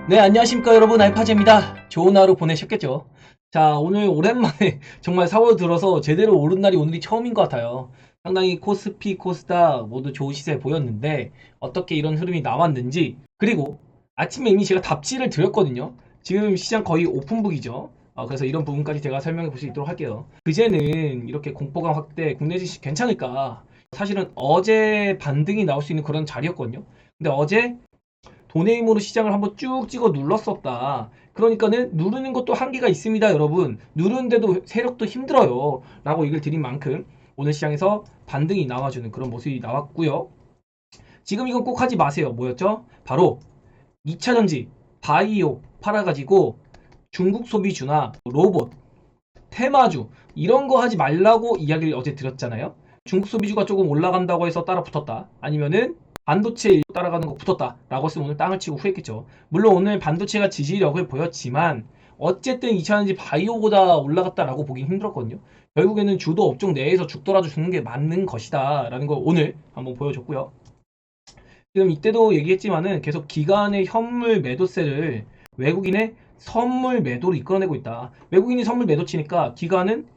네, 안녕하십니까 여러분, 알파제입니다. 좋은 하루 보내셨겠죠? 자, 오늘 오랜만에 정말 4월 들어서 제대로 오른 날이 오늘이 처음인 것 같아요. 상당히 코스피, 코스닥 모두 좋은 시세 보였는데 어떻게 이런 흐름이 나왔는지, 그리고 아침에 이미 제가 답지를 드렸거든요. 지금 시장 거의 오픈북이죠. 그래서 이런 부분까지 제가 설명해 볼 수 있도록 할게요. 그제는 이렇게 공포감 확대, 국내 주식 괜찮을까? 사실은 어제 반등이 나올 수 있는 그런 자리였거든요. 근데 어제 돈의 힘으로 시장을 한번 쭉 찍어 눌렀었다. 그러니까는 누르는 것도 한계가 있습니다, 여러분. 누르는데도 세력도 힘들어요. 라고 얘기를 드린 만큼 오늘 시장에서 반등이 나와주는 그런 모습이 나왔고요. 지금 이건 꼭 하지 마세요. 뭐였죠? 바로 2차전지, 바이오 팔아가지고 중국 소비주나 로봇, 테마주 이런 거 하지 말라고 이야기를 어제 드렸잖아요. 중국 소비주가 조금 올라간다고 해서 따라 붙었다. 아니면은 반도체 따라가는 거 붙었다라고 했으면 오늘 땅을 치고 후회했겠죠. 물론 오늘 반도체가 지지력을 보였지만 어쨌든 2차전지 바이오보다 올라갔다라고 보긴 힘들었거든요. 결국에는 주도 업종 내에서 죽더라도 죽는 게 맞는 것이다 라는 걸 오늘 한번 보여줬고요. 지금 이때도 얘기했지만은 계속 기관의 현물 매도세를 외국인의 선물 매도로 이끌어내고 있다. 외국인이 선물 매도 치니까 기관은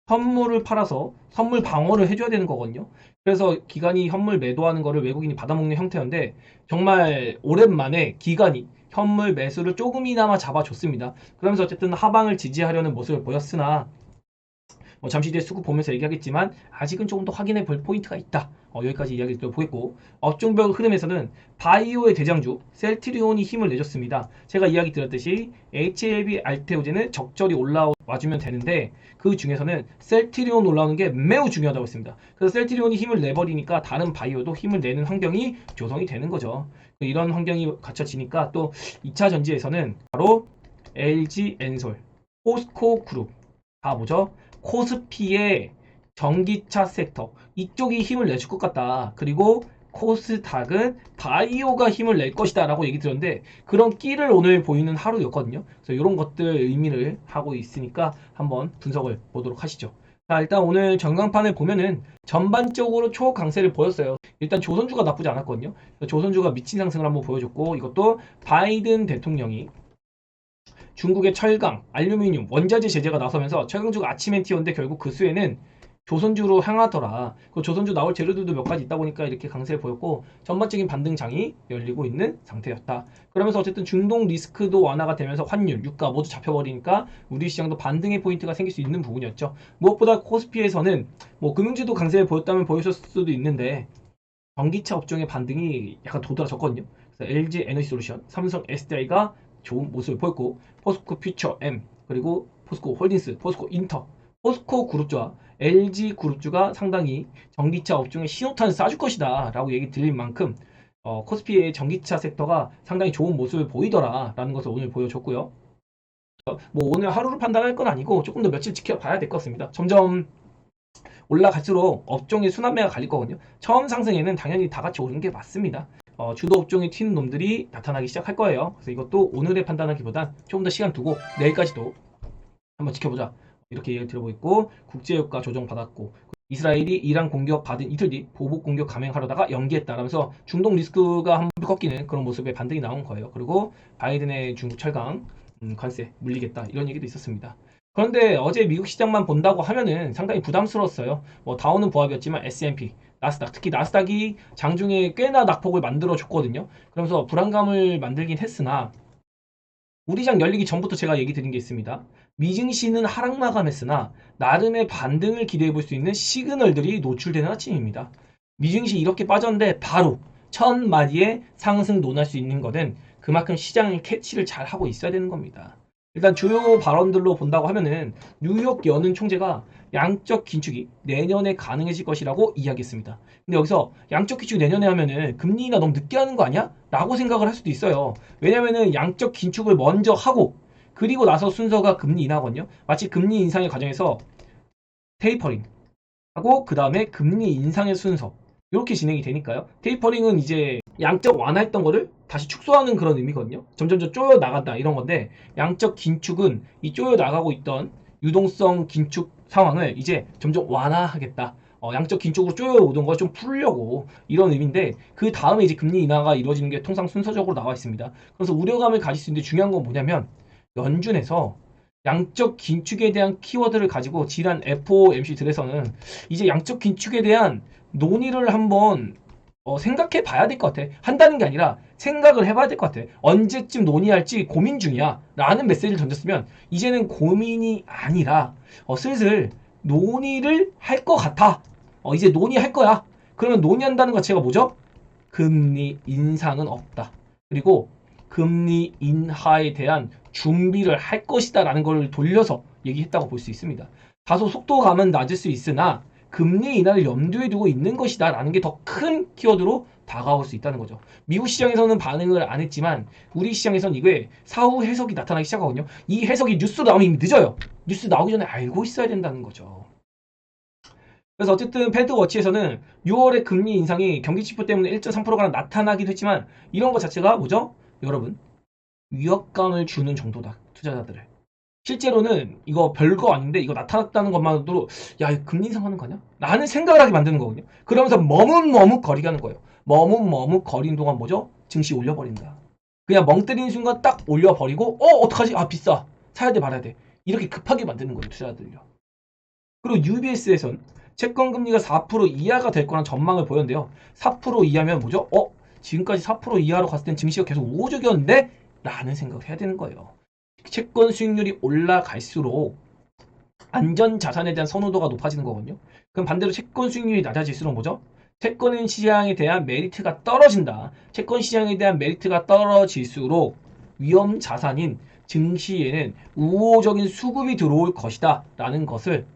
현물을 팔아서 선물 방어를 해줘야 되는 거거든요. 그래서 기관이 현물 매도하는 거를 외국인이 받아먹는 형태인데 정말 오랜만에 기관이 현물 매수를 조금이나마 잡아줬습니다. 그러면서 어쨌든 하방을 지지하려는 모습을 보였으나 잠시 뒤에 수급 보면서 얘기하겠지만 아직은 조금 더 확인해 볼 포인트가 있다. 여기까지 이야기를 들어보겠고 업종별 흐름에서는 바이오의 대장주 셀트리온이 힘을 내줬습니다. 제가 이야기 드렸듯이 HLB 알테오제는 적절히 올라와주면 되는데 그 중에서는 셀트리온 올라오는 게 매우 중요하다고 했습니다. 그래서 셀트리온이 힘을 내버리니까 다른 바이오도 힘을 내는 환경이 조성이 되는 거죠. 이런 환경이 갖춰지니까 또 2차 전지에서는 바로 LG 엔솔, 포스코 그룹 다 뭐죠? 코스피의 전기차 섹터 이쪽이 힘을 내줄 것 같다. 그리고 코스닥은 바이오가 힘을 낼 것이다 라고 얘기 들었는데 그런 끼를 오늘 보이는 하루였거든요. 그래서 이런 것들 의미를 하고 있으니까 한번 분석을 보도록 하시죠. 자, 일단 오늘 전광판을 보면은 전반적으로 초강세를 보였어요. 일단 조선주가 나쁘지 않았거든요. 조선주가 미친 상승을 한번 보여줬고 이것도 바이든 대통령이 중국의 철강, 알루미늄, 원자재 제재가 나서면서 철강주가 아침엔 튀었는데 결국 그 수혜는 조선주로 향하더라. 그 조선주 나올 재료들도 몇 가지 있다 보니까 이렇게 강세를 보였고 전반적인 반등장이 열리고 있는 상태였다. 그러면서 어쨌든 중동 리스크도 완화가 되면서 환율, 유가 모두 잡혀버리니까 우리 시장도 반등의 포인트가 생길 수 있는 부분이었죠. 무엇보다 코스피에서는 뭐 금융주도 강세를 보였다면 보였을 수도 있는데 전기차 업종의 반등이 약간 도드라졌거든요. 그래서 LG 에너지솔루션, 삼성 SDI가 좋은 모습을 보였고 포스코 퓨처 M 그리고 포스코 홀딩스, 포스코 인터, 포스코 그룹주와 LG 그룹주가 상당히 전기차 업종에 신호탄을 쏴줄 것이다 라고 얘기 드릴 만큼 코스피의 전기차 섹터가 상당히 좋은 모습을 보이더라 라는 것을 오늘 보여줬고요. 뭐 오늘 하루를 판단할 건 아니고 조금 더 며칠 지켜봐야 될 것 같습니다. 점점 올라갈수록 업종의 순환매가 갈릴 거거든요. 처음 상승에는 당연히 다 같이 오르는 게 맞습니다. 주도 업종에 튀는 놈들이 나타나기 시작할 거예요. 그래서 이것도 오늘의 판단하기보단 조금 더 시간 두고 내일까지도 한번 지켜보자. 이렇게 얘기를 드려보고 있고 국제유가 조정받았고 이스라엘이 이란 공격 받은 이틀 뒤 보복 공격 감행하려다가 연기했다라면서 중동 리스크가 한번 꺾이는 그런 모습의 반등이 나온 거예요. 그리고 바이든의 중국 철강 관세 물리겠다 이런 얘기도 있었습니다. 그런데 어제 미국 시장만 본다고 하면은 상당히 부담스러웠어요. 뭐 다우는 보합이었지만 S&P, 나스닥 특히 나스닥이 장중에 꽤나 낙폭을 만들어 줬거든요. 그러면서 불안감을 만들긴 했으나 우리 장 열리기 전부터 제가 얘기 드린 게 있습니다. 미증시는 하락 마감했으나 나름의 반등을 기대해 볼 수 있는 시그널들이 노출되는 아침입니다. 미증시 이렇게 빠졌는데 바로 첫 마디에 상승 논할 수 있는 것은 그만큼 시장이 캐치를 잘 하고 있어야 되는 겁니다. 일단 주요 발언들로 본다고 하면은 뉴욕 연은 총재가 양적 긴축이 내년에 가능해질 것이라고 이야기했습니다. 근데 여기서 양적 긴축 내년에 하면은 금리 인하 너무 늦게 하는 거 아니야? 라고 생각을 할 수도 있어요. 왜냐면은 양적 긴축을 먼저 하고 그리고 나서 순서가 금리 인하거든요. 마치 금리 인상의 과정에서 테이퍼링 하고 그 다음에 금리 인상의 순서 이렇게 진행이 되니까요. 테이퍼링은 이제 양적 완화했던 거를 다시 축소하는 그런 의미거든요. 점점 쪼여 나간다 이런 건데 양적 긴축은 이 쪼여 나가고 있던 유동성 긴축 상황을 이제 점점 완화하겠다. 양적 긴축으로 쪼여오던 걸 좀 풀려고 이런 의미인데 그 다음에 이제 금리 인하가 이루어지는 게 통상 순서적으로 나와 있습니다. 그래서 우려감을 가질 수 있는데 중요한 건 뭐냐면 연준에서 양적 긴축에 대한 키워드를 가지고 지난 FOMC들에서는 이제 양적 긴축에 대한 논의를 한번 생각해 봐야 될 것 같아. 한다는 게 아니라 생각을 해봐야 될 것 같아. 언제쯤 논의할지 고민 중이야. 라는 메시지를 던졌으면 이제는 고민이 아니라 슬슬 논의를 할 것 같아. 이제 논의할 거야. 그러면 논의한다는 것 자체가 뭐죠? 금리 인상은 없다. 그리고 금리 인하에 대한 준비를 할 것이다 라는 걸 돌려서 얘기했다고 볼 수 있습니다. 다소 속도감은 낮을 수 있으나 금리 인하를 염두에 두고 있는 것이다 라는 게 더 큰 키워드로 다가올 수 있다는 거죠. 미국 시장에서는 반응을 안 했지만 우리 시장에서는 이게 사후 해석이 나타나기 시작하거든요. 이 해석이 뉴스로 나오면 이미 늦어요. 뉴스 나오기 전에 알고 있어야 된다는 거죠. 그래서 어쨌든 패드워치에서는 6월의 금리 인상이 경기 지표 때문에 1.3%가 나타나기도 했지만 이런 것 자체가 뭐죠? 여러분 위협감을 주는 정도다. 투자자들을. 실제로는 이거 별거 아닌데 이거 나타났다는 것만으로도 야 이거 금리 인상하는 거 아니야? 라는 생각을 하게 만드는 거거든요. 그러면서 머뭇머뭇거리게 하는 거예요. 머뭇머뭇거리는 동안 뭐죠? 증시 올려버린다. 그냥 멍 때리는 순간 딱 올려버리고 어떡하지? 아 비싸. 사야 돼 말아야 돼. 이렇게 급하게 만드는 거예요. 투자자들요. 그리고 UBS에선 채권 금리가 4% 이하가 될 거란 전망을 보였는데요. 4% 이하면 뭐죠? 지금까지 4% 이하로 갔을 땐 증시가 계속 우호적이었는데? 라는 생각을 해야 되는 거예요. 채권 수익률이 올라갈수록 안전자산에 대한 선호도가 높아지는 거거든요. 그럼 반대로 채권 수익률이 낮아질수록 뭐죠? 채권 시장에 대한 메리트가 떨어진다. 채권 시장에 대한 메리트가 떨어질수록 위험 자산인 증시에는 우호적인 수급이 들어올 것이다. 라는 것을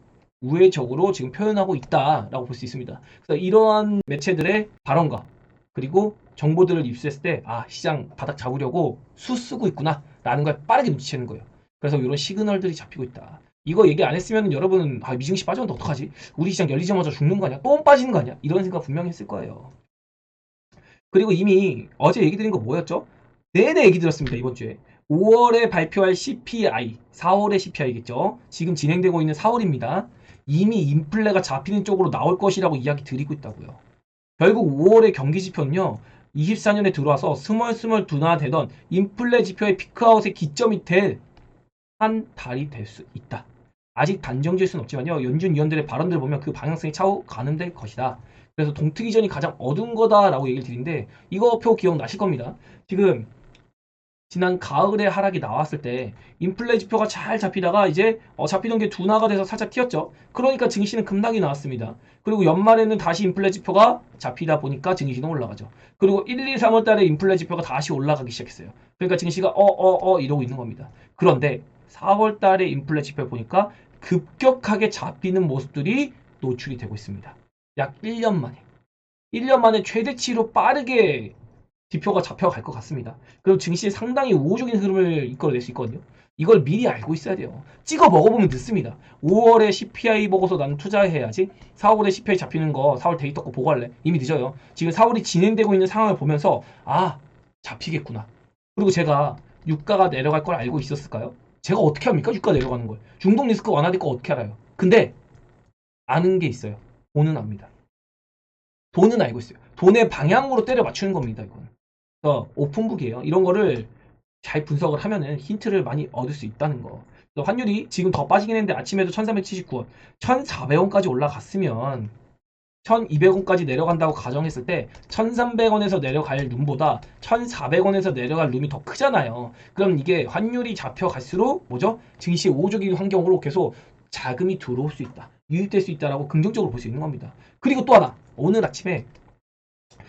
우회적으로 지금 표현하고 있다라고 볼 수 있습니다. 그래서 이러한 매체들의 발언과 그리고 정보들을 입수했을 때 시장 바닥 잡으려고 수 쓰고 있구나 라는 걸 빠르게 눈치채는 거예요. 그래서 이런 시그널들이 잡히고 있다. 이거 얘기 안 했으면 여러분은 미증시 빠졌는데 어떡하지? 우리 시장 열리자마자 죽는 거 아니야? 또 빠지는 거 아니야? 이런 생각 분명히 했을 거예요. 그리고 이미 어제 얘기 드린 거 뭐였죠? 내내 얘기 들었습니다. 이번 주에 5월에 발표할 CPI, 4월의 CPI겠죠? 지금 진행되고 있는 4월입니다. 이미 인플레가 잡히는 쪽으로 나올 것이라고 이야기 드리고 있다고요. 결국 5월의 경기 지표는요. 24년에 들어와서 스멀스멀 둔화되던 인플레 지표의 피크아웃의 기점이 될 한 달이 될 수 있다. 아직 단정 지을 수는 없지만요. 연준 위원들의 발언들을 보면 그 방향성이 차후 가늠될 것이다. 그래서 동트기 전이 가장 어두운 거다라고 얘기를 드리는데 이거 표 기억나실 겁니다. 지금 지난 가을에 하락이 나왔을 때 인플레 지표가 잘 잡히다가 이제 잡히던 게 둔화가 돼서 살짝 튀었죠. 그러니까 증시는 급락이 나왔습니다. 그리고 연말에는 다시 인플레 지표가 잡히다 보니까 증시는 올라가죠. 그리고 1, 2, 3월 달에 인플레 지표가 다시 올라가기 시작했어요. 그러니까 증시가 이러고 있는 겁니다. 그런데 4월 달에 인플레 지표를 보니까 급격하게 잡히는 모습들이 노출이 되고 있습니다. 약 1년 만에. 1년 만에 최대치로 빠르게 지표가 잡혀갈 것 같습니다. 그리고 증시에 상당히 우호적인 흐름을 이끌어낼 수 있거든요. 이걸 미리 알고 있어야 돼요. 찍어 먹어보면 늦습니다. 5월에 CPI 보고서 나는 투자해야지. 4월에 CPI 잡히는 거 4월 데이터 거 보고 할래. 이미 늦어요. 지금 4월이 진행되고 있는 상황을 보면서 잡히겠구나. 그리고 제가 유가가 내려갈 걸 알고 있었을까요? 제가 어떻게 합니까? 유가 내려가는 걸. 중동 리스크 완화될 거 어떻게 알아요? 근데 아는 게 있어요. 돈은 압니다. 돈은 알고 있어요. 돈의 방향으로 때려 맞추는 겁니다. 이건. 오픈북이에요. 이런 거를 잘 분석을 하면은 힌트를 많이 얻을 수 있다는 거. 환율이 지금 더 빠지긴 했는데 아침에도 1379원, 1400원까지 올라갔으면 1200원까지 내려간다고 가정했을 때 1300원에서 내려갈 룸보다 1400원에서 내려갈 룸이 더 크잖아요. 그럼 이게 환율이 잡혀갈수록 뭐죠? 증시 우호적인 환경으로 계속 자금이 들어올 수 있다. 유입될 수 있다라고 긍정적으로 볼 수 있는 겁니다. 그리고 또 하나, 오늘 아침에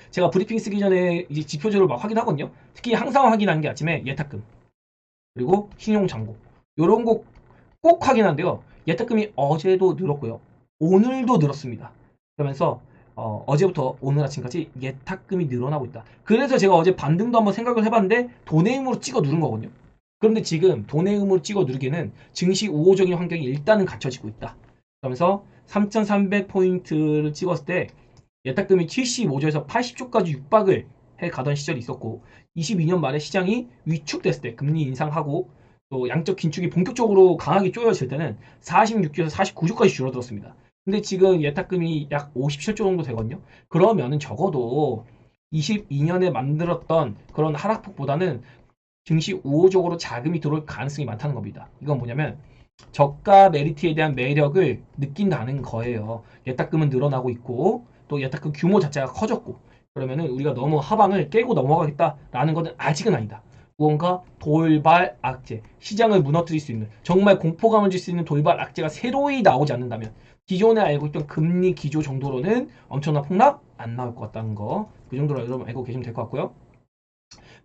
제가 브리핑 쓰기 전에 이제 지표들을 막 확인하거든요. 특히 항상 확인하는 게 아침에 예탁금 그리고 신용잔고 요런 거 꼭 확인하는데요. 예탁금이 어제도 늘었고요. 오늘도 늘었습니다. 그러면서 어제부터 오늘 아침까지 예탁금이 늘어나고 있다. 그래서 제가 어제 반등도 한번 생각을 해봤는데 돈의 힘으로 찍어 누른 거거든요. 그런데 지금 돈의 힘으로 찍어 누르기에는 증시 우호적인 환경이 일단은 갖춰지고 있다. 그러면서 3,300포인트를 찍었을 때 예탁금이 75조에서 80조까지 육박을 해 가던 시절이 있었고 22년 말에 시장이 위축됐을 때 금리 인상하고 또 양적 긴축이 본격적으로 강하게 쪼여질 때는 46조에서 49조까지 줄어들었습니다. 근데 지금 예탁금이 약 57조 정도 되거든요. 그러면은 적어도 22년에 만들었던 그런 하락폭보다는 증시 우호적으로 자금이 들어올 가능성이 많다는 겁니다. 이건 뭐냐면 저가 메리트에 대한 매력을 느낀다는 거예요. 예탁금은 늘어나고 있고 또 예탁금 규모 자체가 커졌고 그러면은 우리가 너무 하방을 깨고 넘어가겠다라는 것은 아직은 아니다. 무언가 돌발 악재, 시장을 무너뜨릴 수 있는 정말 공포감을 줄 수 있는 돌발 악재가 새로이 나오지 않는다면 기존에 알고 있던 금리 기조 정도로는 엄청난 폭락 안 나올 것 같다는 거. 그 정도로 여러분 알고 계시면 될 것 같고요.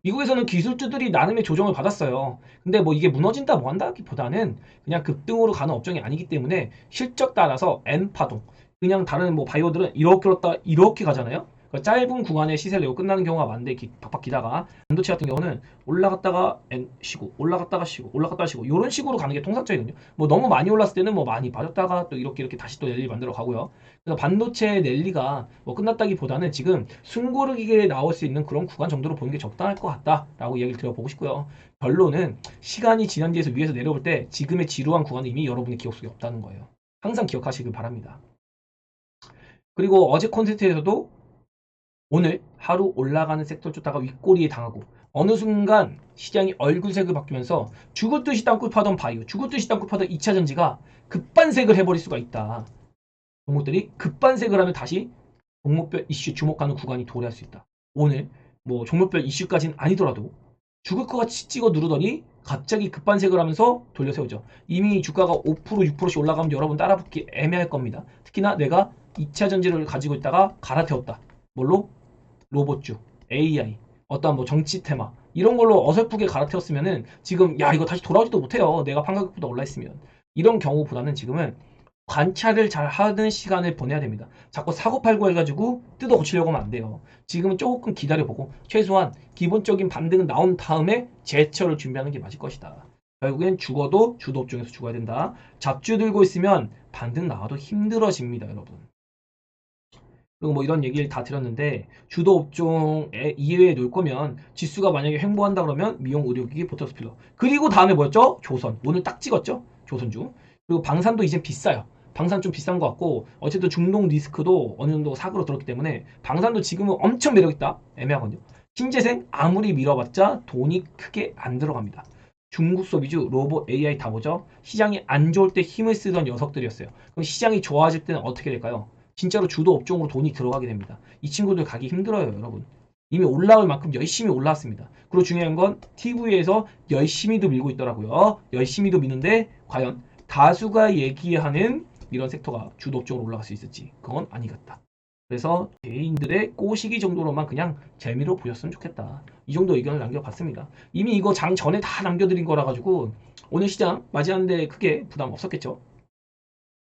미국에서는 기술주들이 나름의 조정을 받았어요. 근데 뭐 이게 무너진다 뭐 한다기보다는 그냥 급등으로 가는 업종이 아니기 때문에 실적 따라서 N파동 그냥 다른 뭐 바이오들은 이렇게 그렇다 이렇게 가잖아요. 그 짧은 구간에 시세를 내고 끝나는 경우가 많은데 박박 기다가 반도체 같은 경우는 올라갔다가 N 쉬고 올라갔다가 쉬고 올라갔다가 쉬고 이런 식으로 가는 게 통상적이거든요. 뭐 너무 많이 올랐을 때는 뭐 많이 빠졌다가 또 이렇게 다시 또 랠리 만들어 가고요. 그래서 반도체 랠리가 뭐 끝났다기보다는 지금 숨고르기에 나올 수 있는 그런 구간 정도로 보는 게 적당할 것 같다라고 이야기를 드려보고 싶고요. 결론은 시간이 지난 뒤에서 위에서 내려올 때 지금의 지루한 구간은 이미 여러분의 기억 속에 없다는 거예요. 항상 기억하시길 바랍니다. 그리고 어제 콘텐츠에서도 오늘 하루 올라가는 섹터 쫓다가 윗꼬리에 당하고 어느 순간 시장이 얼굴색을 바뀌면서 죽을 듯이 땅굴 파던 바이오, 죽을 듯이 땅굴 파던 2차전지가 급반색을 해버릴 수가 있다. 종목들이 급반색을 하면 다시 종목별 이슈 주목하는 구간이 도래할 수 있다. 오늘 뭐 종목별 이슈까지는 아니더라도 죽을 것 같이 찍어 누르더니 갑자기 급반색을 하면서 돌려 세우죠. 이미 주가가 5% 6%씩 올라가면 여러분 따라붙기 애매할 겁니다. 특히나 내가 2차 전지를 가지고 있다가 갈아태웠다. 뭘로? 로봇주, AI, 어떠한 뭐 정치 테마 이런 걸로 어설프게 갈아태웠으면은 지금 야 이거 다시 돌아오지도 못해요. 내가 판가격보다 올라 있으면 이런 경우보다는 지금은 관찰을 잘 하는 시간을 보내야 됩니다. 자꾸 사고팔고 해가지고 뜯어 고치려고 하면 안 돼요. 지금은 조금 기다려보고 최소한 기본적인 반등은 나온 다음에 제철을 준비하는 게 맞을 것이다. 결국엔 죽어도 주도 업종에서 죽어야 된다. 잡주 들고 있으면 반등 나와도 힘들어집니다, 여러분. 그리고 뭐 이런 얘기를 다 드렸는데 주도 업종에 이외에 놓을 거면 지수가 만약에 횡보한다 그러면 미용 의료기기 포터스필러 그리고 다음에 뭐였죠? 조선 오늘 딱 찍었죠? 조선주 그리고 방산도 이제 비싸요. 방산 좀 비싼 것 같고 어쨌든 중동 리스크도 어느 정도 사고로 들었기 때문에 방산도 지금은 엄청 매력있다 애매하거든요. 신재생 아무리 밀어봤자 돈이 크게 안 들어갑니다. 중국 소비주, 로봇, AI 다 보죠. 시장이 안 좋을 때 힘을 쓰던 녀석들이었어요. 그럼 시장이 좋아질 때는 어떻게 될까요? 진짜로 주도 업종으로 돈이 들어가게 됩니다. 이 친구들 가기 힘들어요, 여러분. 이미 올라올 만큼 열심히 올라왔습니다. 그리고 중요한 건 TV에서 열심히도 밀고 있더라고요. 열심히도 미는데 과연 다수가 얘기하는 이런 섹터가 주도 업종으로 올라갈 수 있을지 그건 아니겠다. 그래서 개인들의 꼬시기 정도로만 그냥 재미로 보셨으면 좋겠다. 이 정도 의견을 남겨봤습니다. 이미 이거 장 전에 다 남겨드린 거라 가지고 오늘 시장 맞이하는데 크게 부담 없었겠죠.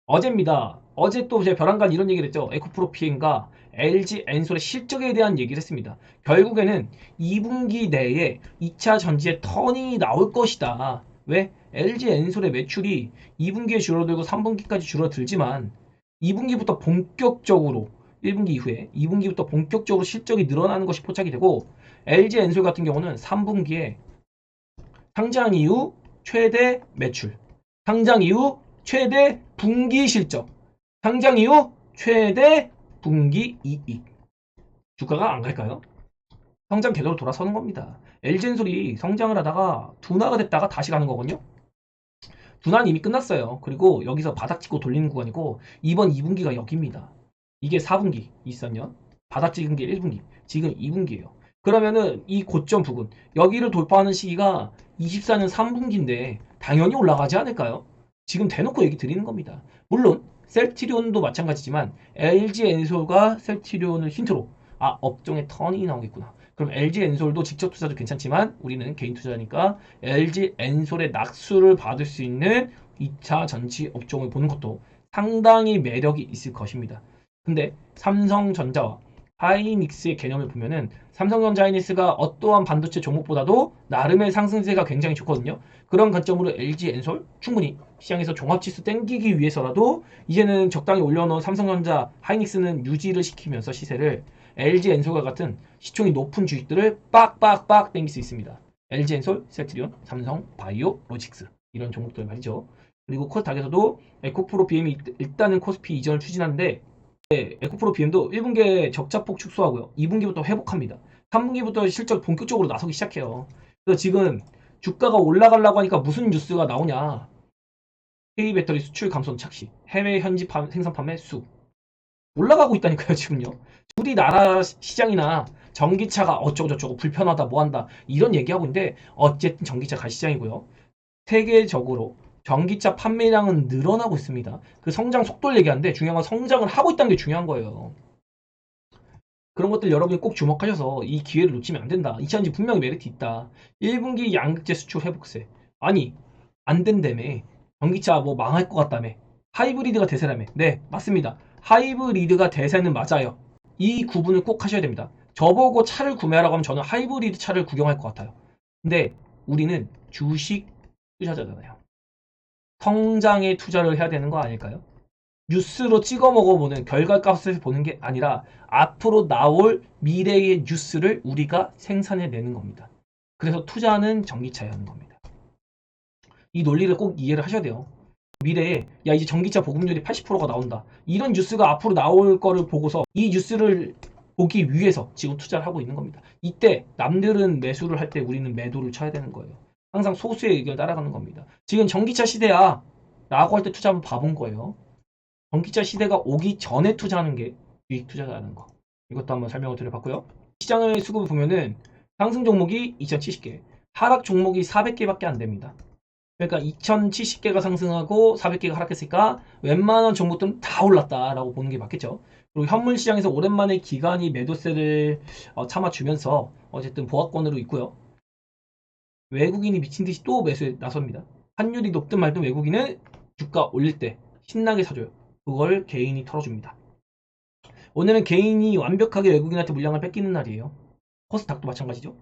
어제입니다. 어제 또 제 벼랑간 이런 얘기를 했죠. 에코프로피엔과 LG 엔솔의 실적에 대한 얘기를 했습니다. 결국에는 2분기 내에 2차 전지의 턴이 나올 것이다. 왜? LG 엔솔의 매출이 2분기에 줄어들고 3분기까지 줄어들지만 2분기부터 본격적으로 1분기 이후에 2분기부터 본격적으로 실적이 늘어나는 것이 포착이 되고 LG 엔솔 같은 경우는 3분기에 상장 이후 최대 매출, 상장 이후 최대 분기 실적, 상장 이후 최대 분기 이익. 주가가 안 갈까요? 성장 궤도로 돌아서는 겁니다. LG엔솔이 성장을 하다가 둔화가 됐다가 다시 가는 거거든요. 둔화는 이미 끝났어요. 그리고 여기서 바닥 찍고 돌리는 구간이고 이번 2분기가 여기입니다. 이게 4분기 23년 바닥 찍은 게 1분기 지금 2분기예요. 그러면은 이 고점 부근 여기를 돌파하는 시기가 24년 3분기인데 당연히 올라가지 않을까요? 지금 대놓고 얘기 드리는 겁니다. 물론 셀트리온도 마찬가지지만 LG 엔솔과 셀트리온을 힌트로 아 업종의 턴이 나오겠구나. 그럼 LG 엔솔도 직접 투자도 괜찮지만 우리는 개인 투자니까 LG 엔솔의 낙수를 받을 수 있는 2차 전지 업종을 보는 것도 상당히 매력이 있을 것입니다. 근데 삼성전자와 하이닉스의 개념을 보면은 삼성전자 하이닉스가 어떠한 반도체 종목보다도 나름의 상승세가 굉장히 좋거든요. 그런 관점으로 LG 엔솔 충분히 시장에서 종합지수 땡기기 위해서라도 이제는 적당히 올려놓은 삼성전자 하이닉스는 유지를 시키면서 시세를 LG 엔솔과 같은 시총이 높은 주식들을 빡빡빡 땡길 수 있습니다. LG 엔솔, 셀트리온, 삼성, 바이오, 로직스 이런 종목들 말이죠. 그리고 코스닥에서도 에코프로 BM이 일단은 코스피 이전을 추진하는데 에코프로 BM도 1분기에 적자폭 축소하고요. 2분기부터 회복합니다. 3분기부터 실적 본격적으로 나서기 시작해요. 그래서 지금 주가가 올라가려고 하니까 무슨 뉴스가 나오냐. K배터리 수출 감소 착시, 해외 현지 생산 판매 수 올라가고 있다니까요 지금요. 우리나라 시장이나 전기차가 어쩌고저쩌고 불편하다 뭐한다 이런 얘기하고 있는데 어쨌든 전기차 가시장이고요. 세계적으로 전기차 판매량은 늘어나고 있습니다. 그 성장 속도를 얘기하는데 중요한 건 성장을 하고 있다는 게 중요한 거예요. 그런 것들 여러분이 꼭 주목하셔서 이 기회를 놓치면 안 된다. 2차전지 분명히 메리트 있다. 1분기 양극재 수출 회복세. 아니 안 된다며. 전기차 뭐 망할 것 같다며. 하이브리드가 대세라며. 네 맞습니다. 하이브리드가 대세는 맞아요. 이 구분을 꼭 하셔야 됩니다. 저보고 차를 구매하라고 하면 저는 하이브리드 차를 구경할 것 같아요. 근데 우리는 주식 투자자잖아요. 성장에 투자를 해야 되는 거 아닐까요? 뉴스로 찍어 먹어보는 결과값을 보는 게 아니라 앞으로 나올 미래의 뉴스를 우리가 생산해내는 겁니다. 그래서 투자는 전기차에 하는 겁니다. 이 논리를 꼭 이해를 하셔야 돼요. 미래에 야 이제 전기차 보급률이 80%가 나온다. 이런 뉴스가 앞으로 나올 거를 보고서 이 뉴스를 보기 위해서 지금 투자를 하고 있는 겁니다. 이때 남들은 매수를 할 때 우리는 매도를 쳐야 되는 거예요. 항상 소수의 의견을 따라가는 겁니다. 지금 전기차 시대야 라고 할 때 투자하면 바본 거예요. 전기차 시대가 오기 전에 투자하는 게 주식 투자라는 거. 이것도 한번 설명을 드려봤고요. 시장의 수급을 보면은 상승 종목이 2070개, 하락 종목이 400개밖에 안 됩니다. 그러니까 2070개가 상승하고 400개가 하락했으니까 웬만한 종목들은 다 올랐다라고 보는 게 맞겠죠. 그리고 현물 시장에서 오랜만에 기관이 매도세를 참아주면서 어쨌든 보합권으로 있고요. 외국인이 미친 듯이 또 매수에 나섭니다. 환율이 높든 말든 외국인은 주가 올릴 때 신나게 사줘요. 그걸 개인이 털어줍니다. 오늘은 개인이 완벽하게 외국인한테 물량을 뺏기는 날이에요. 코스닥도 마찬가지죠.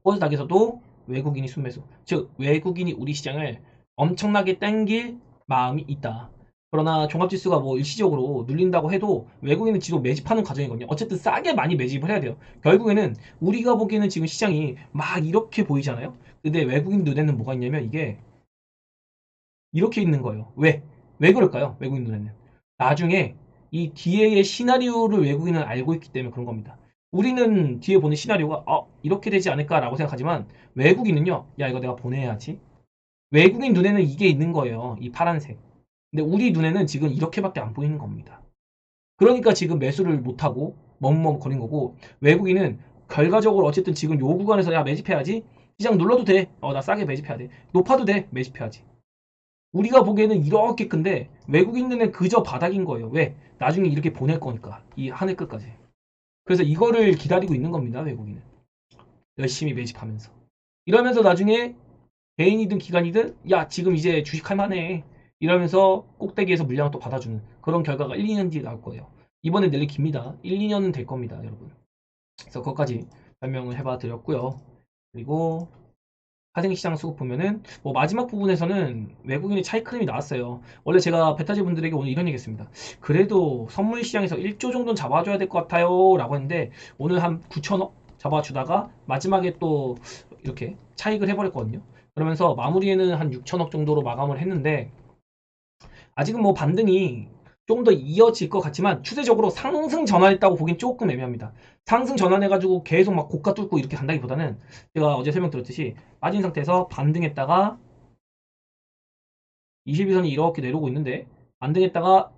코스닥에서도 외국인이 순매수. 즉 외국인이 우리 시장을 엄청나게 땡길 마음이 있다. 그러나 종합지수가 뭐 일시적으로 눌린다고 해도 외국인은 지속 매집하는 과정이거든요. 어쨌든 싸게 많이 매집을 해야 돼요. 결국에는 우리가 보기에는 지금 시장이 막 이렇게 보이잖아요. 근데 외국인 눈에는 뭐가 있냐면 이게 이렇게 있는 거예요. 왜? 왜 그럴까요? 외국인 눈에는. 나중에 이 뒤에의 시나리오를 외국인은 알고 있기 때문에 그런 겁니다. 우리는 뒤에 보는 시나리오가 이렇게 되지 않을까라고 생각하지만 외국인은요. 야 이거 내가 보내야지. 외국인 눈에는 이게 있는 거예요. 이 파란색. 근데 우리 눈에는 지금 이렇게밖에 안 보이는 겁니다. 그러니까 지금 매수를 못하고 멈멈거린 거고 외국인은 결과적으로 어쨌든 지금 요 구간에서 야 매집해야지. 시장 눌러도 돼. 나 싸게 매집해야 돼. 높아도 돼. 매집해야지. 우리가 보기에는 이렇게 큰데 외국인 눈에 그저 바닥인 거예요. 왜? 나중에 이렇게 보낼 거니까. 이 한 해 끝까지. 그래서 이거를 기다리고 있는 겁니다. 외국인은. 열심히 매집하면서. 이러면서 나중에 개인이든 기관이든 야 지금 이제 주식할 만해. 이러면서 꼭대기에서 물량을 또 받아주는 그런 결과가 1, 2년 뒤에 나올 거예요. 이번에 낼리 깁니다. 1, 2년은 될 겁니다. 여러분. 그래서 그것까지 설명을 해봐 드렸고요. 그리고 하생시장 수급 보면은 뭐 마지막 부분에서는 외국인의 차익 흐름이 나왔어요. 원래 제가 베타지 분들에게 오늘 이런 얘기 했습니다. 그래도 선물 시장에서 1조 정도는 잡아줘야 될 것 같아요 라고 했는데 오늘 한 9천억 잡아주다가 마지막에 또 이렇게 차익을 해버렸거든요. 그러면서 마무리에는 한 6천억 정도로 마감을 했는데 아직은 뭐 반등이 조금 더 이어질 것 같지만 추세적으로 상승 전환했다고 보긴 조금 애매합니다. 상승 전환해가지고 계속 막 고가 뚫고 이렇게 간다기보다는 제가 어제 설명드렸듯이 빠진 상태에서 반등했다가 21선이 이렇게 내려오고 있는데 반등했다가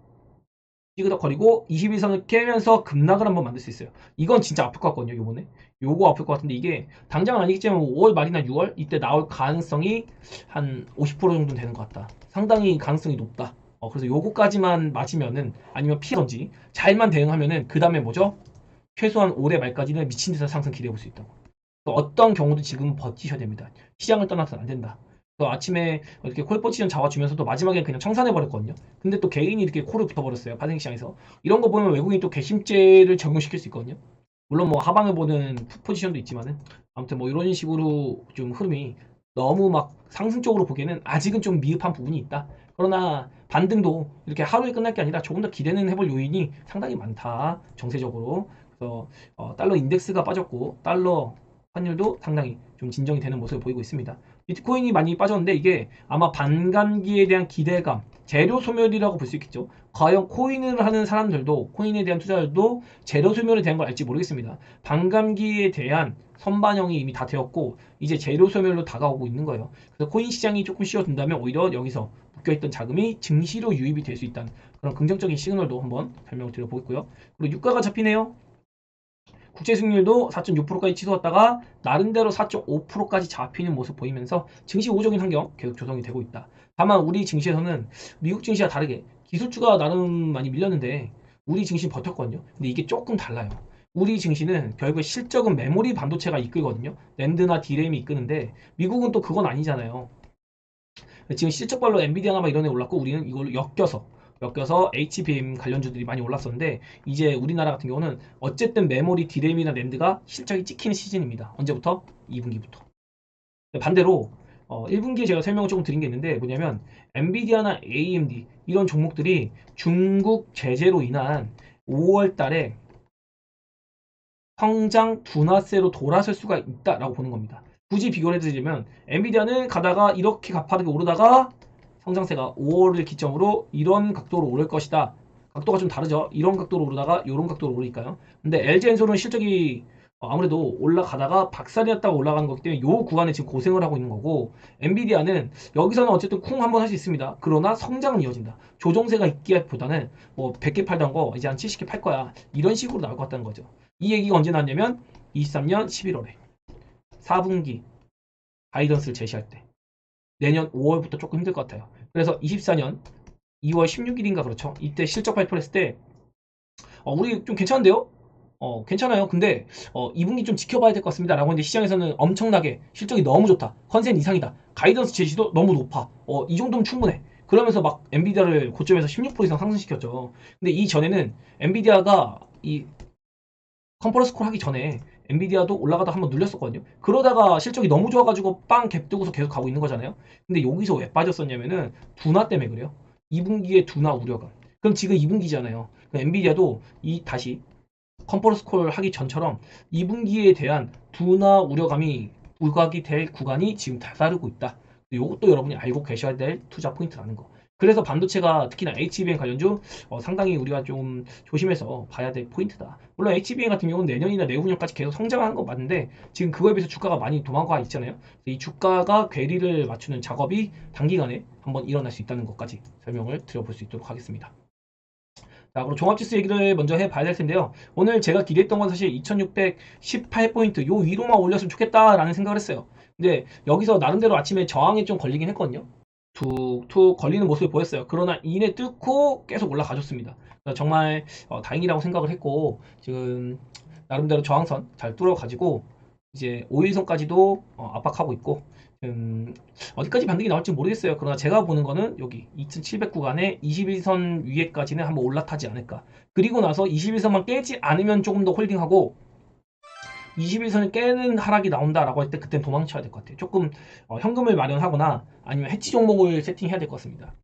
찌그덕거리고 21선을 깨면서 급락을 한번 만들 수 있어요. 이건 진짜 아플 것 같거든요. 요번에 요거 아플 것 같은데 이게 당장은 아니겠지만 5월 말이나 6월 이때 나올 가능성이 한 50% 정도는 되는 것 같다. 상당히 가능성이 높다. 그래서 요거까지만 맞으면은 아니면 피하던지 잘만 대응하면은 그 다음에 뭐죠? 최소한 올해 말까지는 미친 듯한 상승 기대해 볼 수 있다고. 어떤 경우도 지금 버티셔야 됩니다. 시장을 떠나서는 안 된다. 아침에 이렇게 콜 포지션 잡아주면서도 마지막에 그냥 청산해 버렸거든요. 근데 또 개인이 이렇게 콜을 붙어버렸어요. 파생 시장에서. 이런 거 보면 외국인이 또 괘씸죄를 적용시킬 수 있거든요. 물론 뭐 하방을 보는 풋 포지션도 있지만은 아무튼 뭐 이런 식으로 좀 흐름이 너무 막 상승 쪽으로 보기에는 아직은 좀 미흡한 부분이 있다. 그러나 반등도 이렇게 하루에 끝날 게 아니라 조금 더 기대는 해볼 요인이 상당히 많다. 정세적으로. 그래서 달러 인덱스가 빠졌고 달러 환율도 상당히 좀 진정이 되는 모습을 보이고 있습니다. 비트코인이 많이 빠졌는데 이게 아마 반감기에 대한 기대감, 재료 소멸이라고 볼 수 있겠죠. 과연 코인을 하는 사람들도 코인에 대한 투자들도 재료 소멸에 대한 걸 알지 모르겠습니다. 반감기에 대한 선반영이 이미 다 되었고 이제 재료 소멸로 다가오고 있는 거예요. 그래서 코인 시장이 조금 쉬어든다면 오히려 여기서 묶여있던 자금이 증시로 유입이 될 수 있다는 그런 긍정적인 시그널도 한번 설명을 드려보겠고요. 그리고 유가가 잡히네요. 국채 수익률도 4.6%까지 치솟았다가 나름대로 4.5%까지 잡히는 모습 보이면서 증시 우호적인 환경 계속 조성이 되고 있다. 다만 우리 증시에서는 미국 증시와 다르게 기술주가 나름 많이 밀렸는데 우리 증시는 버텼거든요. 근데 이게 조금 달라요. 우리 증시는 결국에 실적은 메모리 반도체가 이끌거든요. 랜드나 디램이 이끄는데 미국은 또 그건 아니잖아요. 지금 실적발로 엔비디아나 막 이런 애 올랐고 우리는 이걸로 엮여서 HBM 관련주들이 많이 올랐었는데 이제 우리나라 같은 경우는 어쨌든 메모리 디램이나 랜드가 실적이 찍히는 시즌입니다. 언제부터? 2분기부터. 반대로 1분기에 제가 설명을 조금 드린 게 있는데 뭐냐면 엔비디아나 AMD 이런 종목들이 중국 제재로 인한 5월 달에 성장 둔화세로 돌아설 수가 있다라고 보는 겁니다. 굳이 비교를 해드리면 엔비디아는 가다가 이렇게 가파르게 오르다가 성장세가 5월을 기점으로 이런 각도로 오를 것이다. 각도가 좀 다르죠. 이런 각도로 오르다가 이런 각도로 오르니까요. 근데 LG엔솔은 실적이 아무래도 올라가다가 박살이었다가 올라가는 거기 때문에 이 구간에 지금 고생을 하고 있는 거고 엔비디아는 여기서는 어쨌든 쿵 한번 할 수 있습니다. 그러나 성장은 이어진다. 조정세가 있기보다는 뭐 100개 팔던 거 이제 한 70개 팔 거야. 이런 식으로 나올 것 같다는 거죠. 이 얘기가 언제 나왔냐면 23년 11월에 4분기 가이던스를 제시할 때 내년 5월부터 조금 힘들 것 같아요. 그래서 24년 2월 16일인가 그렇죠. 이때 실적 발표를 했을 때 우리 좀 괜찮은데요? 괜찮아요. 근데 2분기 좀 지켜봐야 될 것 같습니다. 라고 했는데 시장에서는 엄청나게 실적이 너무 좋다. 컨센 이상이다. 가이던스 제시도 너무 높아. 이 정도면 충분해. 그러면서 막 엔비디아를 고점에서 16% 이상 상승시켰죠. 근데 이전에는 엔비디아가 이 컨퍼런스 콜 하기 전에 엔비디아도 올라가다 한번 눌렸었거든요. 그러다가 실적이 너무 좋아가지고 빵 갭 뜨고서 계속 가고 있는 거잖아요. 근데 여기서 왜 빠졌었냐면은 둔화 때문에 그래요. 2분기에 둔화 우려감. 그럼 지금 2분기잖아요. 엔비디아도 이 다시 컨퍼런스 콜 하기 전처럼 2분기에 대한 둔화 우려감이 부각이 될 구간이 지금 다다르고 있다. 이것도 여러분이 알고 계셔야 될 투자 포인트라는 거. 그래서 반도체가 특히나 HBM 관련주 상당히 우리가 좀 조심해서 봐야 될 포인트다. 물론 HBM 같은 경우는 내년이나 내후년까지 계속 성장하는 건 맞는데 지금 그거에 비해서 주가가 많이 도망가 있잖아요. 이 주가가 괴리를 맞추는 작업이 단기간에 한번 일어날 수 있다는 것까지 설명을 드려볼 수 있도록 하겠습니다. 자, 그럼 종합지수 얘기를 먼저 해봐야 될 텐데요. 오늘 제가 기대했던 건 사실 2618포인트 요 위로만 올렸으면 좋겠다라는 생각을 했어요. 근데 여기서 나름대로 아침에 저항에 좀 걸리긴 했거든요. 툭툭 걸리는 모습을 보였어요. 그러나 이내 뚫고 계속 올라가줬습니다. 정말 다행이라고 생각을 했고 지금 나름대로 저항선 잘 뚫어가지고 이제 5일선까지도 압박하고 있고 어디까지 반등이 나올지 모르겠어요. 그러나 제가 보는 거는 여기 2700 구간에 21선 위에까지는 한번 올라타지 않을까. 그리고 나서 21선만 깨지 않으면 조금 더 홀딩하고 21선을 깨는 하락이 나온다라고 할 때 그땐 도망쳐야 될 것 같아요. 조금 현금을 마련하거나 아니면 해치 종목을 세팅해야 될 것 같습니다.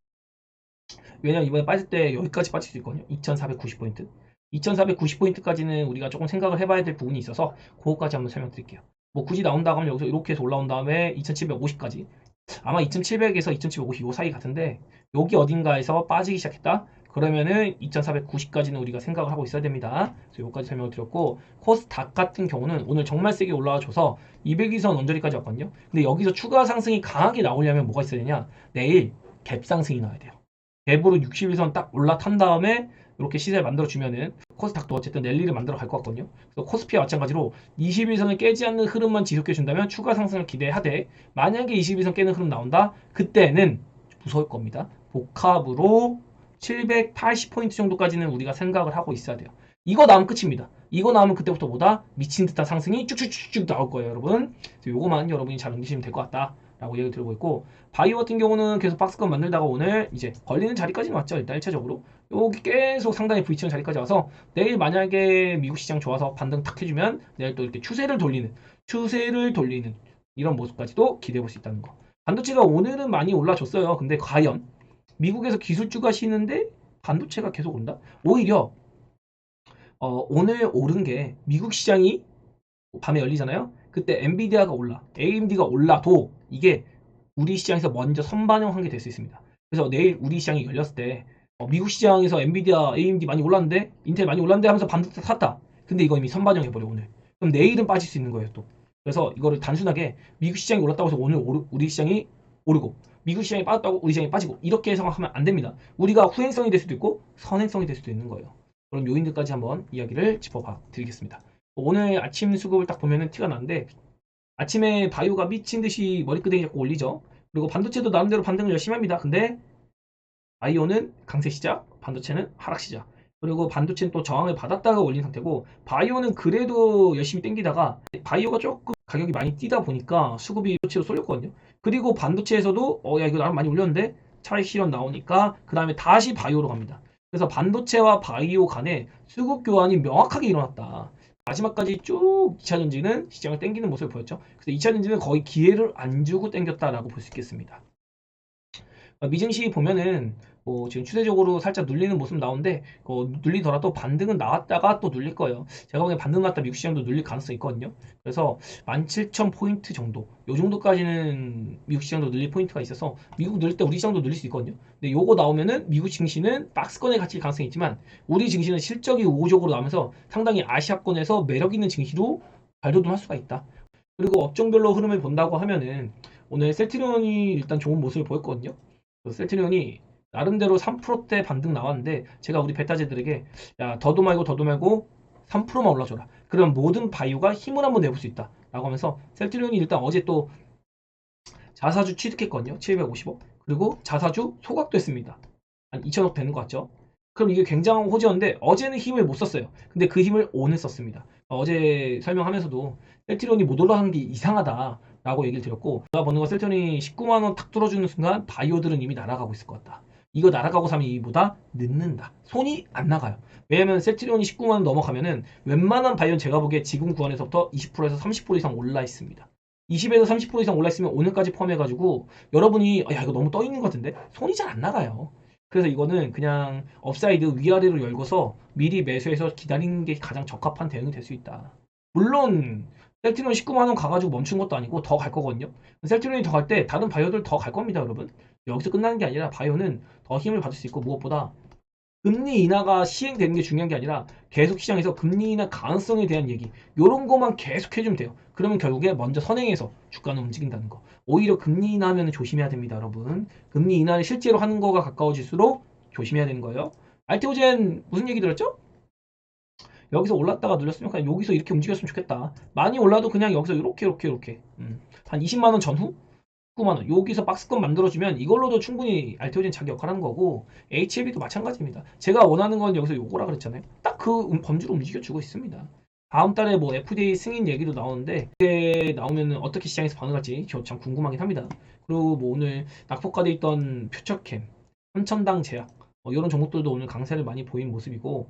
왜냐면 이번에 빠질 때 여기까지 빠질 수 있거든요. 2490포인트. 2490포인트까지는 우리가 조금 생각을 해봐야 될 부분이 있어서 그거까지 한번 설명드릴게요. 뭐 굳이 나온다고 하면 여기서 이렇게 해서 올라온 다음에 2750까지 아마 2700에서 2750 요 사이 같은데 여기 어딘가에서 빠지기 시작했다? 그러면은 2490까지는 우리가 생각을 하고 있어야 됩니다. 그래서 여기까지 설명을 드렸고 코스닥 같은 경우는 오늘 정말 세게 올라와줘서 200이선 언저리까지 왔거든요. 근데 여기서 추가 상승이 강하게 나오려면 뭐가 있어야 되냐? 내일 갭 상승이 나와야 돼요. 갭으로 61선 딱 올라탄 다음에 이렇게 시세를 만들어주면은 코스닥도 어쨌든 랠리를 만들어 갈 것 같거든요. 그래서 코스피와 마찬가지로 21선을 깨지 않는 흐름만 지속해준다면 추가 상승을 기대하되 만약에 21선 깨는 흐름 나온다? 그때는 무서울 겁니다. 복합으로 780포인트 정도까지는 우리가 생각을 하고 있어야 돼요. 이거 나오면 끝입니다. 이거 나오면 그때부터 보다 미친 듯한 상승이 쭉쭉쭉쭉 나올 거예요, 여러분. 그래서 요거만 여러분이 잘 넘기시면 될 것 같다. 라고 얘기 들고 있고 바이오 같은 경우는 계속 박스권 만들다가 오늘 이제 걸리는 자리까지는 왔죠. 일단 1차적으로 여기 계속 상당히 부딪히는 자리까지 와서 내일 만약에 미국 시장 좋아서 반등 탁 해주면 내일 또 이렇게 추세를 돌리는 이런 모습까지도 기대해 볼 수 있다는 거. 반도체가 오늘은 많이 올라줬어요. 근데 과연 미국에서 기술주가 쉬는데 반도체가 계속 온다? 오히려 오늘 오른 게 미국 시장이 밤에 열리잖아요. 그때 엔비디아가 올라, AMD가 올라도 이게 우리 시장에서 먼저 선반영한 게 될 수 있습니다. 그래서 내일 우리 시장이 열렸을 때 미국 시장에서 엔비디아, AMD 많이 올랐는데 인텔 많이 올랐는데 하면서 반도체 샀다. 근데 이거 이미 선반영해버려 오늘. 그럼 내일은 빠질 수 있는 거예요 또. 그래서 이거를 단순하게 미국 시장이 올랐다고 해서 오늘 우리 시장이 오르고 미국 시장이 빠졌다고 우리 시장이 빠지고 이렇게 해석하면 안 됩니다. 우리가 후행성이 될 수도 있고 선행성이 될 수도 있는 거예요. 그런 요인들까지 한번 이야기를 짚어봐 드리겠습니다. 오늘 아침 수급을 딱 보면은 티가 나는데 아침에 바이오가 미친 듯이 머리끄댕이 잡고 올리죠. 그리고 반도체도 나름대로 반등을 열심히 합니다. 근데 바이오는 강세 시작, 반도체는 하락 시작. 그리고 반도체는 또 저항을 받았다가 올린 상태고 바이오는 그래도 열심히 땡기다가 바이오가 조금 가격이 많이 뛰다 보니까 수급이 반도체로 쏠렸거든요. 그리고 반도체에서도 야 이거 나름 많이 올렸는데 차익 실현 나오니까 그 다음에 다시 바이오로 갑니다. 그래서 반도체와 바이오 간에 수급 교환이 명확하게 일어났다. 마지막까지 쭉 2차전지는 시장을 땡기는 모습을 보였죠. 그래서 2차전지는 거의 기회를 안 주고 땡겼다라고 볼 수 있겠습니다. 미증시 보면은 지금 추세적으로 살짝 눌리는 모습 나오는데 눌리더라도 반등은 나왔다가 또 눌릴 거예요. 제가 보기엔 반등 나왔다 미국 시장도 눌릴 가능성이 있거든요. 그래서 17,000포인트 정도 요 정도까지는 미국 시장도 눌릴 포인트가 있어서 미국 눌릴 때 우리 시장도 눌릴 수 있거든요. 근데 요거 나오면은 미국 증시는 박스권에 갇힐 가능성이 있지만 우리 증시는 실적이 우호적으로 나오면서 상당히 아시아권에서 매력 있는 증시로 발돋움할 수가 있다. 그리고 업종별로 흐름을 본다고 하면은 오늘 셀트리온이 일단 좋은 모습을 보였거든요. 셀트리온이 나름대로 3%대 반등 나왔는데 제가 우리 베타제들에게 야 더도 말고 3%만 올라줘라. 그러면 모든 바이오가 힘을 한번 내볼 수 있다. 라고 하면서 셀트리온이 일단 어제 또 자사주 취득했거든요. 750억. 그리고 자사주 소각됐습니다. 한 2천억 되는 것 같죠? 그럼 이게 굉장한 호재였는데 어제는 힘을 못 썼어요. 근데 그 힘을 오늘 썼습니다. 어제 설명하면서도 셀트리온이 못 올라가는 게 이상하다. 라고 얘기를 드렸고 제가 보는 건 셀트리온이 19만원 탁 뚫어주는 순간 바이오들은 이미 날아가고 있을 것 같다. 이거 날아가고 사면 이보다 늦는다. 손이 안 나가요. 왜냐면 셀트리온이 19만원 넘어가면은 웬만한 바이오는 제가 보기에 지금 구간에서부터 20%에서 30% 이상 올라 있습니다. 20에서 30% 이상 올라 있으면 오늘까지 포함해가지고 여러분이 야 이거 너무 떠 있는 것 같은데 손이 잘 안 나가요. 그래서 이거는 그냥 업사이드 위아래로 열고서 미리 매수해서 기다리는 게 가장 적합한 대응이 될 수 있다. 물론 셀트리온 19만원 가가지고 멈춘 것도 아니고 더 갈 거거든요. 셀트리온이 더 갈 때 다른 바이오들 더 갈 겁니다, 여러분. 여기서 끝나는 게 아니라 바이오는 더 힘을 받을 수 있고 무엇보다 금리 인하가 시행되는 게 중요한 게 아니라 계속 시장에서 금리 인하 가능성에 대한 얘기 요런 거만 계속 해주면 돼요. 그러면 결국에 먼저 선행해서 주가는 움직인다는 거. 오히려 금리 인하하면 조심해야 됩니다, 여러분. 금리 인하를 실제로 하는 거가 가까워질수록 조심해야 되는 거예요. 알테오젠 무슨 얘기 들었죠? 여기서 올랐다가 눌렸으면 그냥 여기서 이렇게 움직였으면 좋겠다. 많이 올라도 그냥 여기서 이렇게 한 20만원 전후 9만원 여기서 박스권 만들어주면 이걸로도 충분히 알테오젠 자기 역할 하는 거고 HLB도 마찬가지입니다. 제가 원하는 건 여기서 요거라 그랬잖아요. 딱 그 범주로 움직여주고 있습니다. 다음 달에 뭐 FDA 승인 얘기도 나오는데 그게 나오면 어떻게 시장에서 반응할지 저 참 궁금하긴 합니다. 그리고 뭐 오늘 낙폭화돼 있던 퓨처캠, 삼천당 제약 이런 종목들도 오늘 강세를 많이 보인 모습이고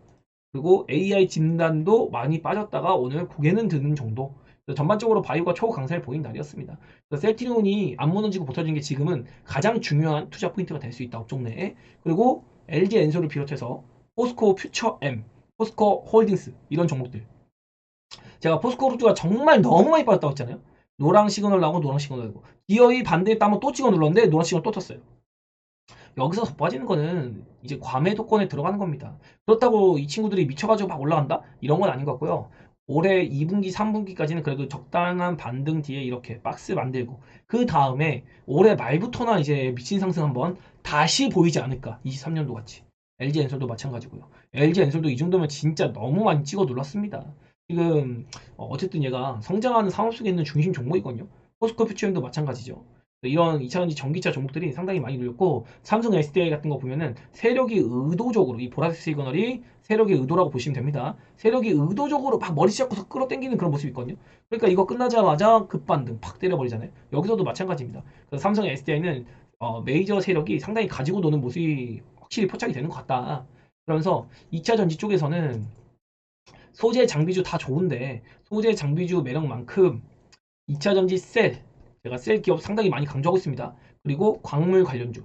그리고 AI 진단도 많이 빠졌다가 오늘 고개는 드는 정도. 전반적으로 바이오가 초강세를 보인 날이었습니다. 셀트리온이 안 무너지고 버텨준 게 지금은 가장 중요한 투자 포인트가 될 수 있다. 업종 내에. 그리고 LG 엔솔을 비롯해서 포스코 퓨처엠, 포스코 홀딩스 이런 종목들. 제가 포스코 루트가 정말 너무 많이 빠졌다고 했잖아요. 노랑 시그널 나오고 노랑 시그널 나오고 기어이 반대에 따면 또 찍어 눌렀는데 노랑 시그널 또 떴어요. 여기서 더 빠지는 거는 이제 과매도권에 들어가는 겁니다. 그렇다고 이 친구들이 미쳐가지고 막 올라간다? 이런 건 아닌 것 같고요. 올해 2분기, 3분기까지는 그래도 적당한 반등 뒤에 이렇게 박스 만들고 그 다음에 올해 말부터나 이제 미친 상승 한번 다시 보이지 않을까. 23년도 같이. LG 엔솔도 마찬가지고요. LG 엔솔도 이 정도면 진짜 너무 많이 찍어 눌렀습니다. 지금 어쨌든 얘가 성장하는 산업 속에 있는 중심 종목이거든요. 포스코 퓨처엠도 마찬가지죠. 이런 2차전지 전기차 종목들이 상당히 많이 눌렸고 삼성 SDI 같은 거 보면은 세력이 의도적으로 이 보라색 시그널이 세력의 의도라고 보시면 됩니다. 세력이 의도적으로 막 머리 잡고서 끌어당기는 그런 모습이 있거든요. 그러니까 이거 끝나자마자 급반등 팍 때려버리잖아요. 여기서도 마찬가지입니다. 그래서 삼성 SDI는 메이저 세력이 상당히 가지고 노는 모습이 확실히 포착이 되는 것 같다. 그러면서 2차 전지 쪽에서는 소재 장비주 다 좋은데 소재 장비주 매력만큼 2차 전지 셀 제가 셀 기업 상당히 많이 강조하고 있습니다. 그리고 광물 관련주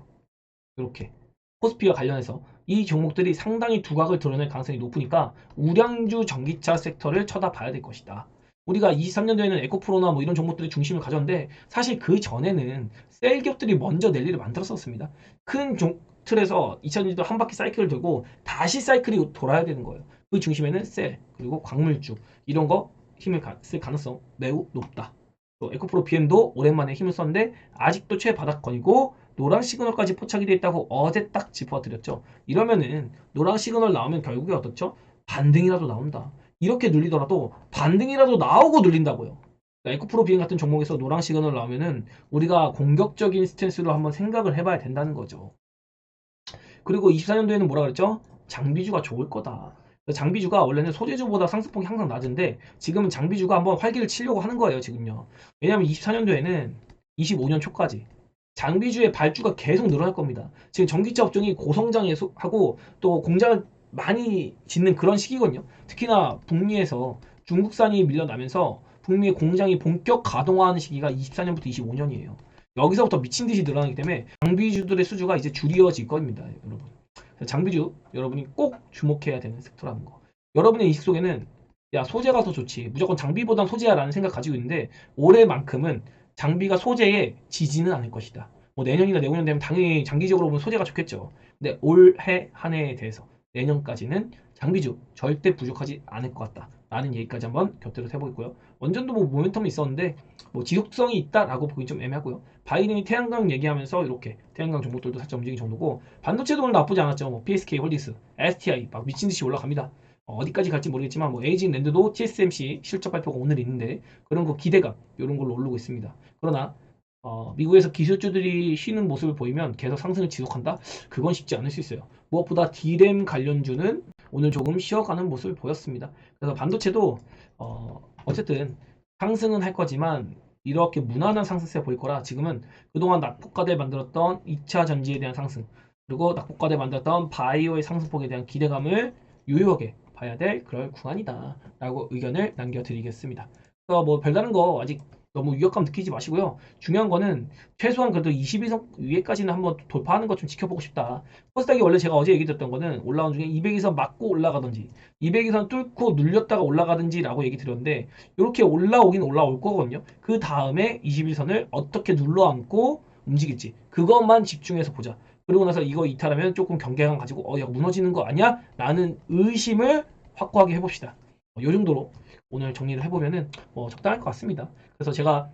이렇게 코스피와 관련해서 이 종목들이 상당히 두각을 드러낼 가능성이 높으니까 우량주 전기차 섹터를 쳐다봐야 될 것이다. 우리가 23년도에는 에코프로나 뭐 이런 종목들이 중심을 가졌는데 사실 그 전에는 셀 기업들이 먼저 랠리를 만들었었습니다. 큰 틀에서 2000년도 한 바퀴 사이클을 돌고 다시 사이클이 돌아야 되는 거예요. 그 중심에는 셀 그리고 광물주 이런 거 힘을 쓸 가능성 매우 높다. 또 에코프로 BM도 오랜만에 힘을 썼는데 아직도 최바닥권이고 노랑 시그널까지 포착이 되어 있다고 어제 딱 짚어드렸죠. 이러면은 노랑 시그널 나오면 결국에 어떻죠? 반등이라도 나온다. 이렇게 눌리더라도 반등이라도 나오고 눌린다고요. 그러니까 에코프로 BM 같은 종목에서 노랑 시그널 나오면은 우리가 공격적인 스탠스로 한번 생각을 해봐야 된다는 거죠. 그리고 24년도에는 뭐라 그랬죠? 장비주가 좋을 거다. 장비주가 원래는 소재주보다 상승폭이 항상 낮은데 지금은 장비주가 한번 활기를 치려고 하는 거예요. 지금요. 왜냐하면 24년도에는 25년 초까지 장비주의 발주가 계속 늘어날 겁니다. 지금 전기차 업종이 고성장하고 또 공장을 많이 짓는 그런 시기거든요. 특히나 북미에서 중국산이 밀려나면서 북미의 공장이 본격 가동화하는 시기가 24년부터 25년이에요. 여기서부터 미친 듯이 늘어나기 때문에 장비주들의 수주가 이제 줄이어질 겁니다, 여러분. 장비주 여러분이 꼭 주목해야 되는 섹터라는 거. 여러분의 인식 속에는 야 소재가 더 좋지, 무조건 장비보단 소재야라는 생각 가지고 있는데 올해만큼은 장비가 소재에 지지는 않을 것이다. 뭐 내년이나 내후년 되면 당연히 장기적으로 보면 소재가 좋겠죠. 근데 올해 한 해에 대해서 내년까지는 장비주 절대 부족하지 않을 것 같다 라는 얘기까지 한번 곁들여 해보겠고요. 원전도 뭐 모멘텀이 있었는데 뭐 지속성이 있다라고 보기 좀 애매하고요. 바이든이 태양광 얘기하면서 이렇게 태양광 종목들도 살짝 움직인 정도고, 반도체도 오늘 나쁘지 않았죠. 뭐 PSK 홀딩스, STI 막 미친듯이 올라갑니다. 어디까지 갈지 모르겠지만 뭐 에이징랜드도 TSMC 실적 발표가 오늘 있는데 그런 거 기대감 이런 걸로 오르고 있습니다. 그러나 미국에서 기술주들이 쉬는 모습을 보이면 계속 상승을 지속한다? 그건 쉽지 않을 수 있어요. 무엇보다 D램 관련주는 오늘 조금 쉬어가는 모습을 보였습니다. 그래서 반도체도 어쨌든 상승은 할 거지만 이렇게 무난한 상승세 보일 거라 지금은 그동안 낙폭과대 만들었던 2차 전지에 대한 상승 그리고 낙폭과대 만들었던 바이오의 상승폭에 대한 기대감을 유효하게 봐야 될 그럴 구간이다 라고 의견을 남겨드리겠습니다. 그래서 뭐 별다른 거 아직 너무 위협감 느끼지 마시고요. 중요한 거는 최소한 그래도 21선 위에까지는 한번 돌파하는 것 좀 지켜보고 싶다. 코스닥이 원래 제가 어제 얘기 드렸던 거는 올라온 중에 200에서 맞고 올라가든지 200에서 뚫고 눌렸다가 올라가든지 라고 얘기 드렸는데 이렇게 올라오긴 올라올 거거든요. 그 다음에 21선을 어떻게 눌러앉고 움직일지 그것만 집중해서 보자. 그리고 나서 이거 이탈하면 조금 경계감 가지고 야 무너지는 거 아니야? 라는 의심을 확고하게 해봅시다. 이 정도로 오늘 정리를 해보면은 적당할 것 같습니다. 그래서 제가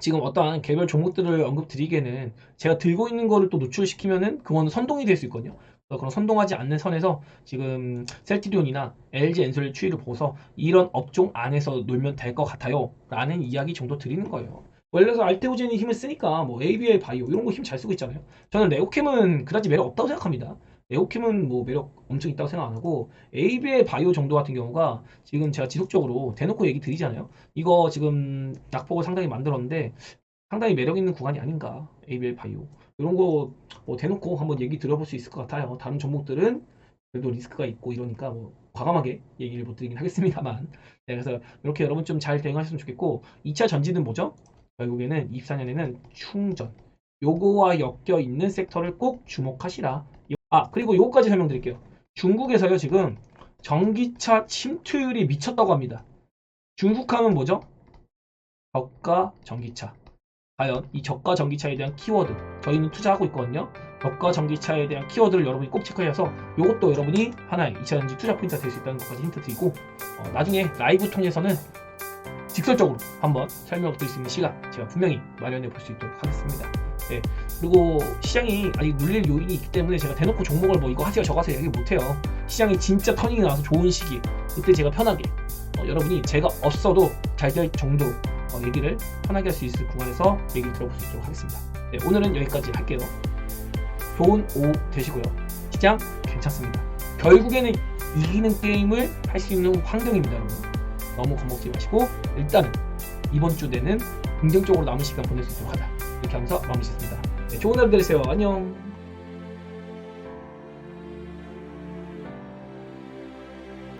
지금 어떠한 개별 종목들을 언급드리기에는 제가 들고 있는 거를 또 노출시키면은 그거는 선동이 될 수 있거든요. 그래서 그런 선동하지 않는 선에서 지금 셀트리온이나 LG 엔솔 추이를 보고서 이런 업종 안에서 놀면 될 것 같아요 라는 이야기 정도 드리는 거예요. 원래 서 알테오젠이 힘을 쓰니까 뭐 ABL 바이오 이런 거 힘 잘 쓰고 있잖아요. 저는 레오캠은 그다지 매력 없다고 생각합니다. 레오캠은 뭐 매력 엄청 있다고 생각 안 하고 ABL 바이오 정도 같은 경우가 지금 제가 지속적으로 대놓고 얘기 드리잖아요. 이거 지금 낙폭을 상당히 만들었는데 상당히 매력 있는 구간이 아닌가. ABL 바이오 이런 거 뭐 대놓고 한번 얘기 들어볼 수 있을 것 같아요. 다른 종목들은 그래도 리스크가 있고 이러니까 뭐 과감하게 얘기를 못 드리긴 하겠습니다만 네, 그래서 이렇게 여러분 좀 잘 대응하셨으면 좋겠고 2차 전지는 뭐죠? 결국에는 24년에는 충전 요거와 엮여 있는 섹터를 꼭 주목하시라. 그리고 요거까지 설명드릴게요. 중국에서요 지금 전기차 침투율이 미쳤다고 합니다. 중국 하면 뭐죠? 저가 전기차. 과연 이 저가 전기차에 대한 키워드 저희는 투자하고 있거든요. 저가 전기차에 대한 키워드를 여러분이 꼭 체크해서 이것도 여러분이 하나의 2차 전지 투자 포인트가 될 수 있다는 것까지 힌트 드리고 나중에 라이브 통해서는 직설적으로 한번 설명을 드릴 수 있는 시간 제가 분명히 마련해 볼 수 있도록 하겠습니다. 네. 그리고 시장이 아직 눌릴 요인이 있기 때문에 제가 대놓고 종목을 뭐 이거 하세요 저거 하세요 얘기 못해요. 시장이 진짜 터닝이 나와서 좋은 시기 그때 제가 편하게 여러분이 제가 없어도 잘 될 정도 얘기를 편하게 할 수 있을 구간에서 얘기를 들어볼 수 있도록 하겠습니다. 네, 오늘은 여기까지 할게요. 좋은 오후 되시고요. 시장 괜찮습니다. 결국에는 이기는 게임을 할 수 있는 환경입니다. 여러분. 너무 겁먹지 마시고 일단은 이번 주 내는 긍정적으로 남은 시간 보낼 수 있도록 하자. 이렇게 하면서 마무리 짓습니다. 네, 좋은 하루 되세요. 안녕.